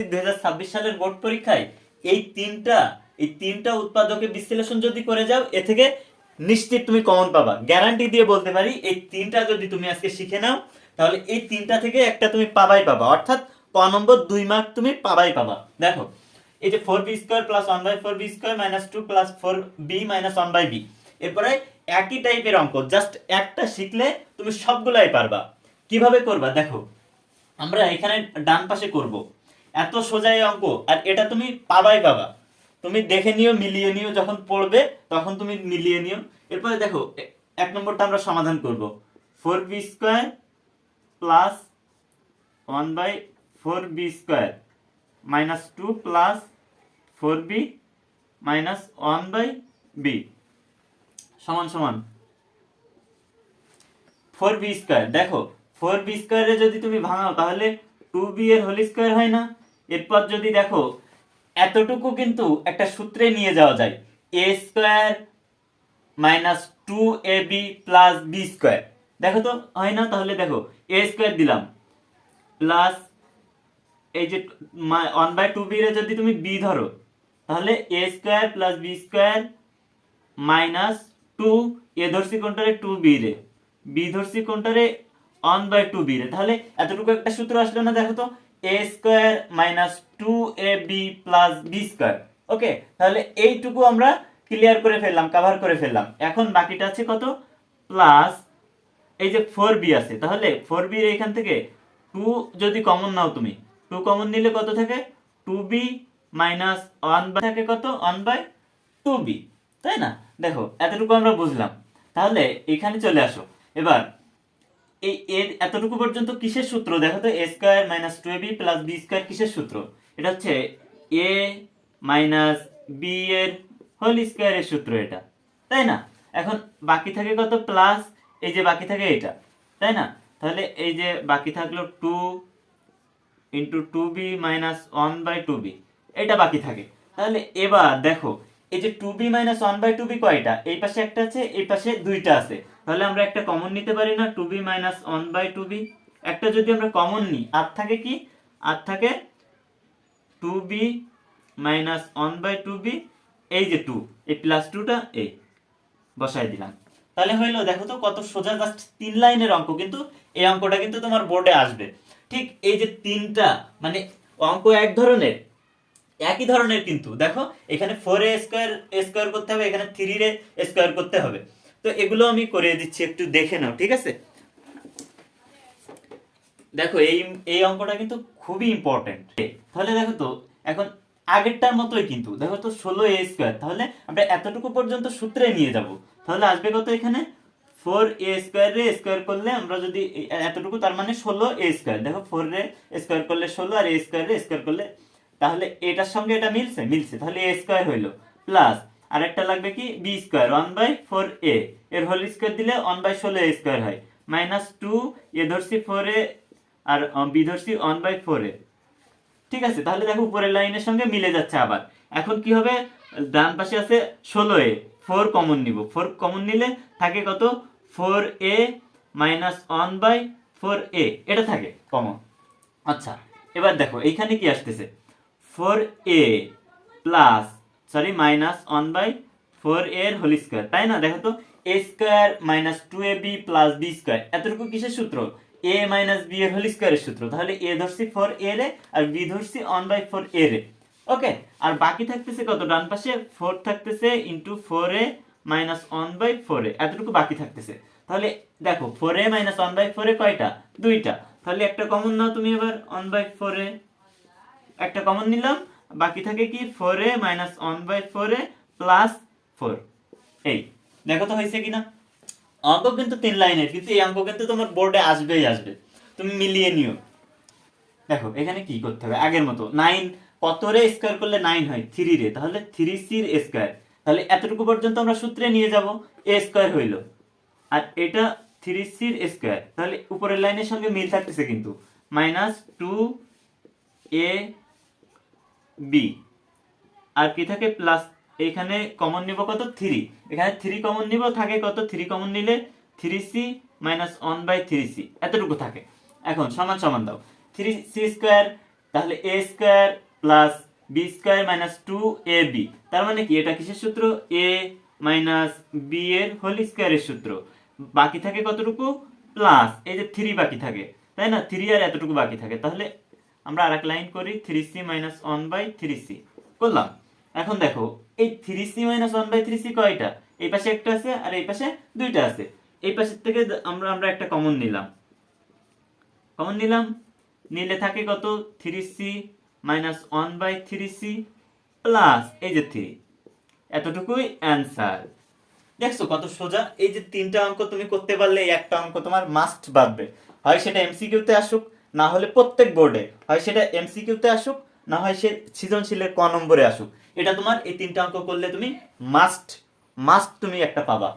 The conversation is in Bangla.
2026 সালের বোর্ড পরীক্ষায় এই তিনটা উৎপাদকের বিশ্লেষণ যদি করে যাও, এ থেকে নিশ্চিত তুমি কমন পাবা, গ্যারান্টি দিয়ে বলতে পারি। এই তিনটা যদি তুমি আজকে শিখে নাও, তাহলে এই তিনটা থেকে একটা তুমি পাবাই পাবা, অর্থাৎ ক নম্বর 2 মার্ক তুমি পাবাই পাবা। দেখো, এই যে 4b² plus 1/4b² minus 2 plus 4b minus 1/b, এরপরে একই টাইপের অঙ্ক, জাস্ট একটা শিখলে তুমি সবগুলাই পারবা। কিভাবে করবা দেখো, আমরা এখানে ডান পাশে করব, এত সোজা এই অঙ্ক, আর এটা তুমি পাবাই পাবা। তুমি দেখে নিও, মিলিয়ে নিও, যখন পড়বে তখন তুমি মিলিয়ে নিও। এরপরে দেখো, 1 নম্বরটা আমরা সমাধান করব। 4b² plus 1/4b² minus 2 plus 4b minus 1/b সমান সমান 4b²। দেখো, 4b² এ যদি তুমি ভাঙাও তাহলে 2b এর হোল স্কয়ার হয় না। এরপর যদি দেখো, এতটুকু কিন্তু একটা সূত্রে নিয়ে যাওয়া যায়, a² minus 2ab plus b²। দেখো তো হয় না? তাহলে দেখো, a² দিলাম প্লাস এই যে 1/2b রে যদি তুমি b ধরো, তাহলে a² প্লাস b² মাইনাস 2, এ ধরছি কোনটারে 2b রে, b ধরছি কোনটারে 1/2b রে, তাহলে এতটুকু একটা সূত্র আসলো না? দেখো তো, a² minus 2ab plus b²। ওকে, তাহলে এইটুকু আমরা ক্লিয়ার করে ফেললাম, কভার করে ফেললাম। এখন বাকিটা আছে কত? প্লাস এই যে 4b আছে, তাহলে 4b এর এখান থেকে 2 যদি কমন নাও তুমি, 2 কমন নিলে কত থাকে? 2b মাইনাস 1 থাকে কত? 1/2b, তাই না? দেখো, এতটুকু আমরা বুঝলাম। তাহলে এখানে চলে আসো। এবার এই এতটুকু পর্যন্ত কিসের সূত্র দেখো তো? a² minus 2ab plus b² কিসের সূত্র? এটা হচ্ছে a মাইনাস b এর হোল স্কয়ারের সূত্র এটা, তাই না? এখন বাকি থাকে কত? প্লাস এই যে বাকি থাকে এটা, তাই না? তাহলে এই যে বাকি থাকলো 2 ইন্টু 2b মাইনাস 1/2b, এটা বাকি থাকে। তাহলে এবার দেখো, এই যে 2b মাইনাস 1/2b কয়টা? এই পাশে একটা আছে, এই পাশে দুইটা আছে, তাহলে আমরা একটা কমন নিতে পারি না? 2b মাইনাস 1/2b একটা যদি আমরা কমন নিই, আর থাকে কি? আর থাকে 2b মাইনাস 1/2b, এই যে 2, এই প্লাস 2টা এই বসাই দিলাম, তাহলে হইলো। দেখো তো কত সোজা, জাস্ট 3 লাইনের অঙ্ক, কিন্তু এই অঙ্কটা কিন্তু তোমার বোর্ডে আসবে। ঠিক এই যে তিনটা, মানে অঙ্ক এক ধরনের, একই ধরনের, কিন্তু দেখো এখানে 4a² করতে হবে, এখানে 3a² করতে হবে। তো এগুলো আমি করে দিচ্ছি, একটু দেখে নাও, ঠিক আছে? দেখো, এই অঙ্কটা কিন্তু খুবই ইম্পর্টেন্ট। তাহলে দেখো তো, এখন আগেরটার মতোই কিন্তু, দেখো তো 16a², তাহলে আমরা এতটুকু পর্যন্ত সূত্রে নিয়ে যাব, তাহলে আসবে কত? এখানে 4a² রে স্কয়ার করলে আমরা যদি এতটুকু, তার মানে 16a²। দেখো, 4 রে স্কয়ার করলে 16, আর a² রে স্কয়ার করলে, তাহলে এটার সঙ্গে এটা মিলছে, মিলছে, তাহলে a² হইলো। প্লাস আরেকটা লাগবে কি? b², 1/4a এর হোল স্কয়ার দিলে 1/16a² হয়, মাইনাস 2, এ ধরছি 4a আর বি ধরছি 1/4a, ঠিক আছে? তাহলে দেখো, উপরের লাইনের সঙ্গে মিলে যাচ্ছে আবার। এখন কি হবে? ডান পাশে আছে 16a, 4 কমন নিব, 4 কমন নিলে থাকে কত? 4a মাইনাস 1/4a, এটা থাকে কমন। আচ্ছা, এবার দেখো এইখানে কি আসতেছে? 4a plus, sorry, minus 1/4a এর হোল স্কয়ার, তাই না? দেখো তো, a² minus 2ab plus b², এতটুকু কিসের সূত্র? a মাইনাস b এর হোল স্কয়ারের সূত্র। তাহলে a ধরছি 4a রে, আর b ধরছি 1/4a রে। ওকে, আর বাকি থাকতেছে কত? ডান পাশে 4 থাকতেছে ইন্টু 4a মাইনাস 1/4a, এতটুকু বাকি থাকতেছে। তাহলে দেখো, 4a মাইনাস 1/4a কয়টা? দুইটা, তাহলে একটা কমন নাও তুমি এবার, 1/4a একটা কমন নিলাম, বাকি থাকে কি? 4a minus 1/4a plus 4। এই দেখো তো হয়েছে কিনা? অঙ্ক কিন্তু 3 লাইনের, কিন্তু এই অঙ্ক কিন্তু তোমার বোর্ডে আসবেই আসবে, তুমি মিলিয়ে নিও। দেখো এখানে কি করতে হবে? আগের মতো 9 কত রে স্কয়ার করলে 9 হয়? 3 রে, তাহলে 3c এর স্কয়ার। তাহলে এতটুকু পর্যন্ত আমরা সূত্রে নিয়ে যাব, a² হইল, আর এটা 3c এর স্কয়ার, তাহলে উপরের লাইনের সঙ্গে মিল থাকতেছে কিন্তু, মাইনাস 2ab, আর কি থাকে? প্লাস, এখানে কমন নিব কত? 3, এখানে 3 কমন নিব, থাকে কত? 3 কমন নিলে 3c মাইনাস 1/3c, এতটুকু থাকে। এখন সমান সমান দাও, 3c² তাহলে a square plus b square minus two a b, তার মানে কি এটা কিসের সূত্র? এ মাইনাস বি এর হোল স্কোয়ারের সূত্র। বাকি থাকে কতটুকু? প্লাস এই যে থ্রি বাকি থাকে, তাই না? থ্রি আর এতটুকু বাকি থাকে, তাহলে আমরা আরেক লাইন করি, three C minus one by three C করলাম। এখন দেখো এই three C minus one by three C কয়টা? এই পাশে একটা আছে আর এই পাশে দুইটা আছে। এই পাশের থেকে আমরা একটা কমন নিলাম, নিলে থাকে কত? Three C minus one by three C plus এই যে থ্রি, এতটুকুই অ্যান্সার। দেখছো কত সোজা? এই যে তিনটা অঙ্ক তুমি করতে পারলে এই একটা অঙ্ক তোমার মাস্ট বাড়বে, হয় সেটা এমসিকিউতে আসুক, না হলে প্রত্যেক বোর্ডে হয় সেটা এমসিকিউতে আসুক, না হয় সে সৃজনশীলের ক নম্বরে আসুক, এটা তোমার এই তিনটা অঙ্ক করলে তুমি মাস্ট মাস্ট তুমি একটা পাবা।